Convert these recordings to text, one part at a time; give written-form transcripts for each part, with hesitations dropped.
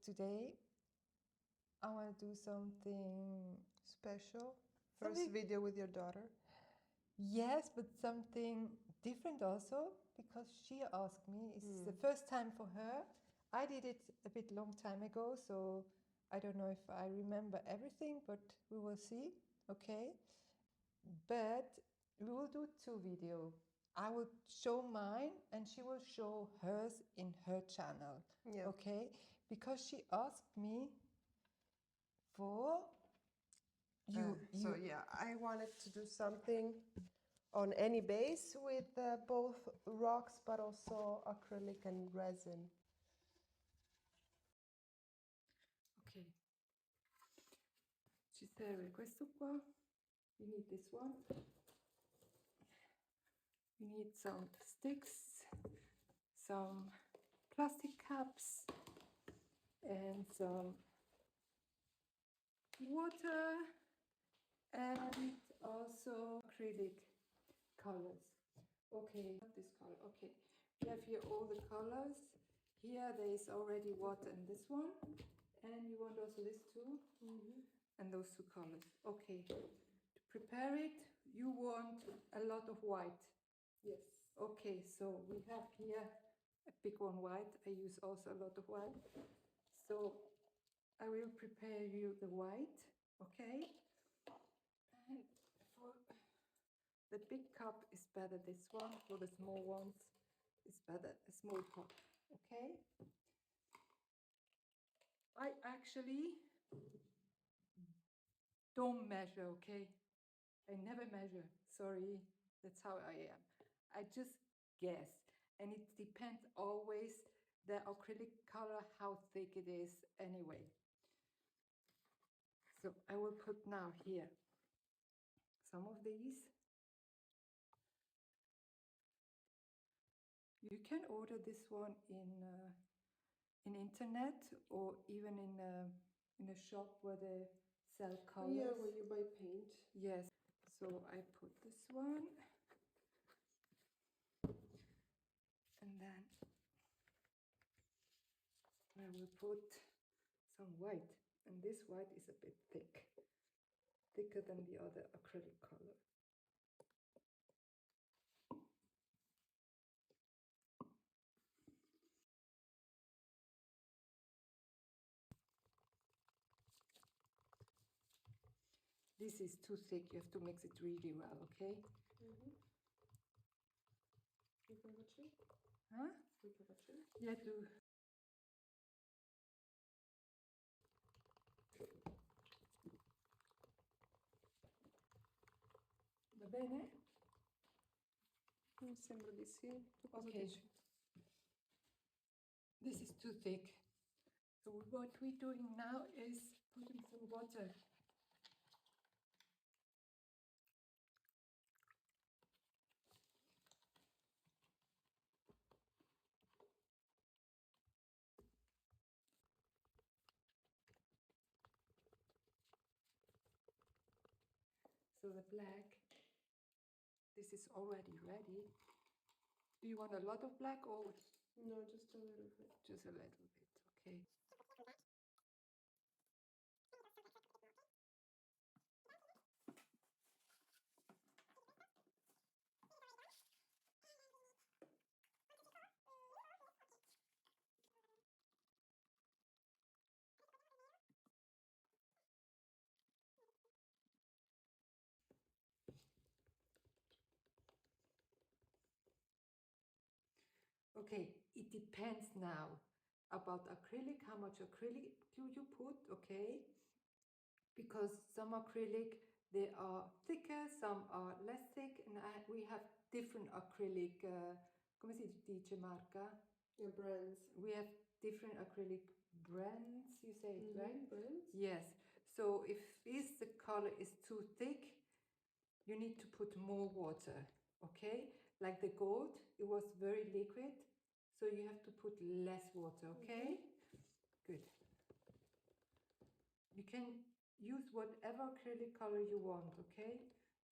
today I want to do something special. First video with your daughter? Yes, but something different also, because she asked me. It's the first time for her. I did it a bit long time ago, so I don't know if I remember everything, but we will see. Okay. But we will do 2 videos. I will show mine and she will show hers in her channel. Yeah. Okay. Because she asked me for So yeah, I wanted to do something on any base with both rocks but also acrylic and resin. Ok, ci serve questo qua. You need this one. You need some sticks, some plastic cups, and some water, and also acrylic colors. Okay, not this color. Okay, we have here all the colors. Here there is already water in this one, and you want also this too, and those 2 colors. Okay, to prepare it, you want a lot of white. Yes. Okay, so we have here a big one white. I use also a lot of white. So I will prepare you the white, okay? And for the big cup is better this one. For the small ones, it's better a small cup, okay? I actually don't measure, okay? I never measure. Sorry, that's how I am. I just guess. And it depends always the acrylic color, how thick it is anyway. So I will put now here some of these. You can order this one in internet or even in a shop where they sell colors. Yeah, where you buy paint. Yes. So I put this one. And then I will put some white, and this white is a bit thick, thicker than the other acrylic color. This is too thick, you have to mix it really well, okay? Huh? Yeah, do. Va bene? Mi sembra di sì. Tu cosa Okay. dici? This is too thick. So what we're doing now is putting some water. So the black, this is already ready. Do you want a lot of black or? No, just a little bit. Just a little bit, okay. Okay, it depends now about acrylic, how much acrylic do you put, okay? Because some acrylic, they are thicker, some are less thick, and we have different acrylic, come si dice marca? Yeah, brands. We have different acrylic brands, you say it, right? Brands? Yes. So if the color is too thick, you need to put more water, okay? Like the gold, it was very liquid, so you have to put less water, okay? Good. You can use whatever acrylic color you want, okay?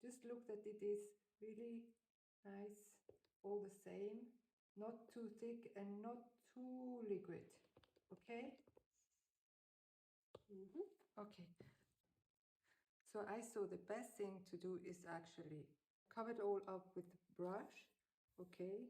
Just look that it is really nice, all the same, not too thick and not too liquid, okay? Okay. So I saw the best thing to do is actually cover it all up with the brush. Okay.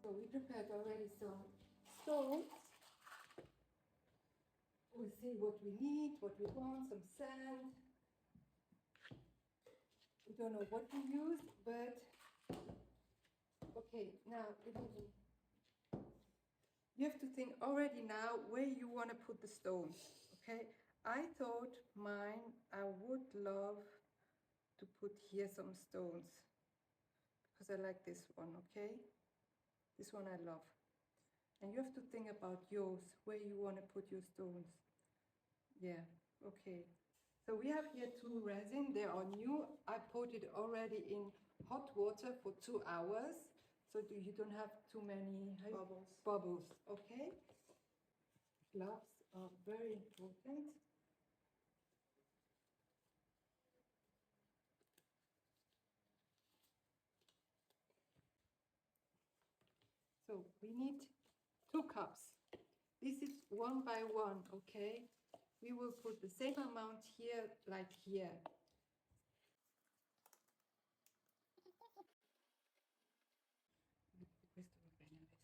So we prepared already some stones. We'll see what we need, what we want, some sand. We don't know what we use, but okay, now you have to think already now where you want to put the stones, okay? I thought mine, I would love to put here some stones because I like this one, okay? This one I love. And you have to think about yours, where you want to put your stones. Yeah, okay. So we have here 2 resin. They are new. I put it already in hot water for 2 hours. So you don't have too many bubbles, okay? Gloves are very important. So we need 2 cups. This is 1 by 1, okay? We will put the same amount here like here. Questo va bene adesso.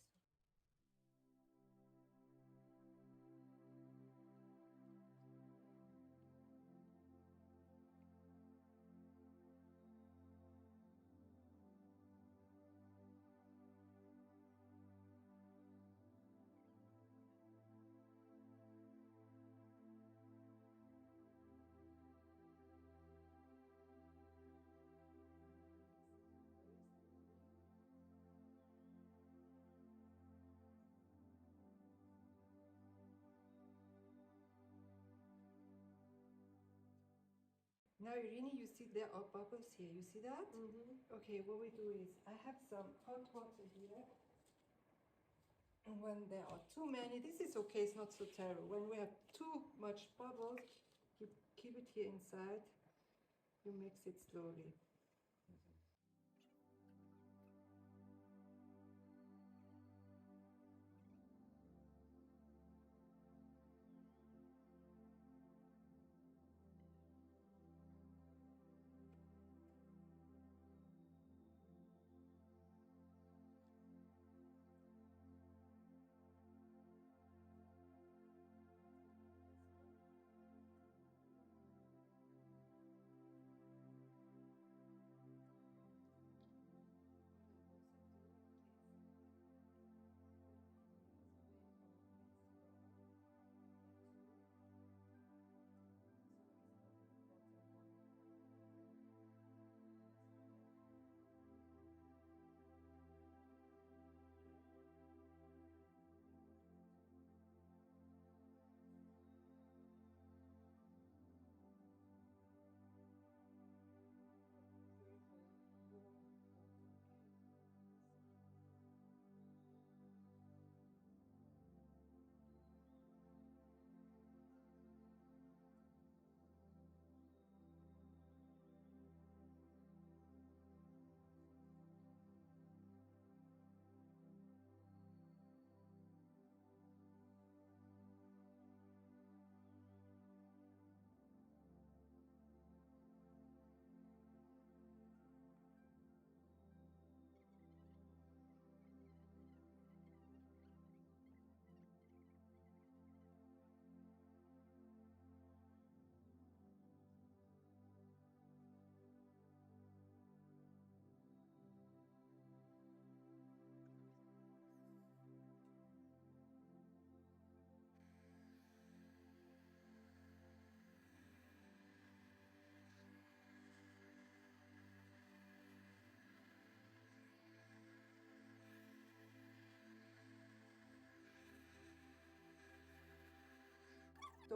Now, Irini, you see there are bubbles here. You see that? Okay, what we do is I have some hot water here. And when there are too many, this is okay, it's not so terrible. When we have too much bubbles, you keep it here inside. You mix it slowly.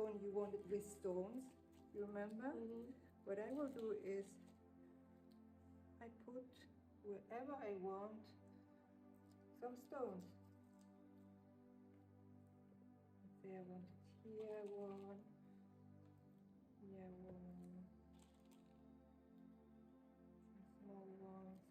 stone you wanted with stones, you remember? What I will do is I put wherever I want some stones. Let's say I want it here one, here one, some small ones.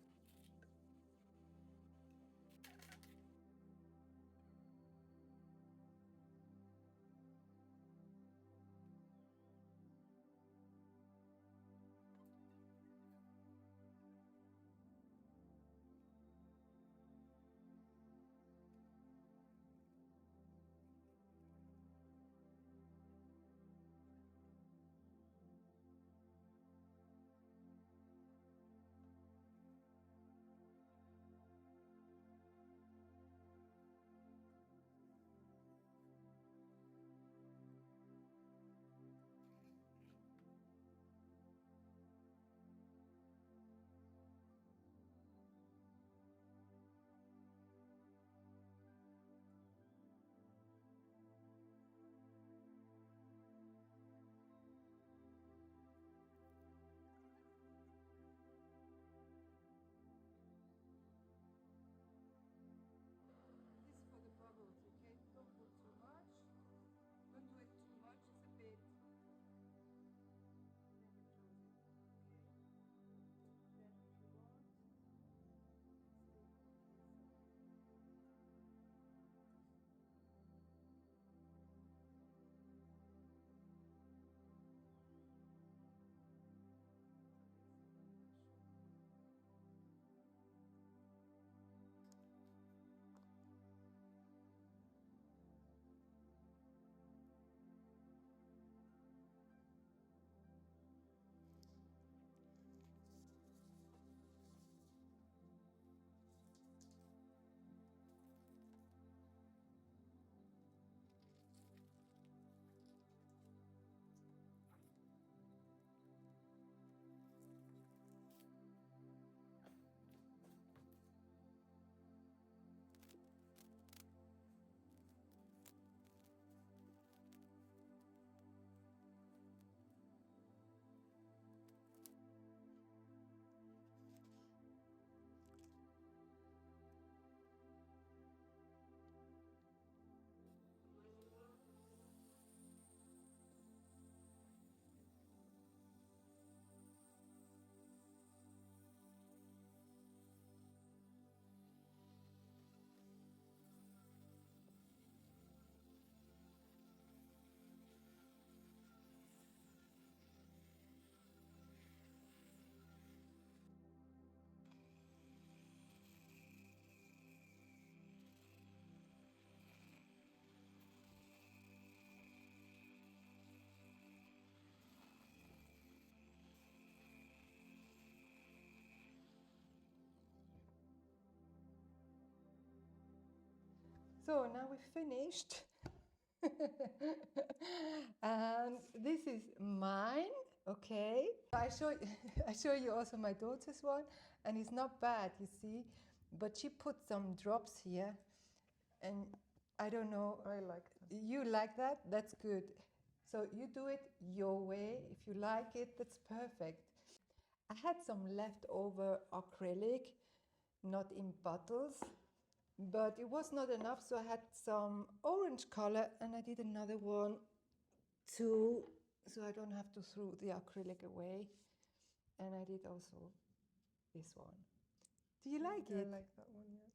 This is for the bubbles, okay? Don't put too much. Don't do it too much, it's a bit. Then you close it, okay? Then if you want, still put here some. So now we've finished. And this is mine, okay? I show you also my daughter's one, and it's not bad, you see, but she put some drops here, and I don't know. I like that. You like that? That's good. So you do it your way. If you like it, that's perfect. I had some leftover acrylic, not in bottles, but it was not enough, so I had some orange color, and I did another one too, so I don't have to throw the acrylic away. And I did also this one. Do you like it? I like that one, yeah.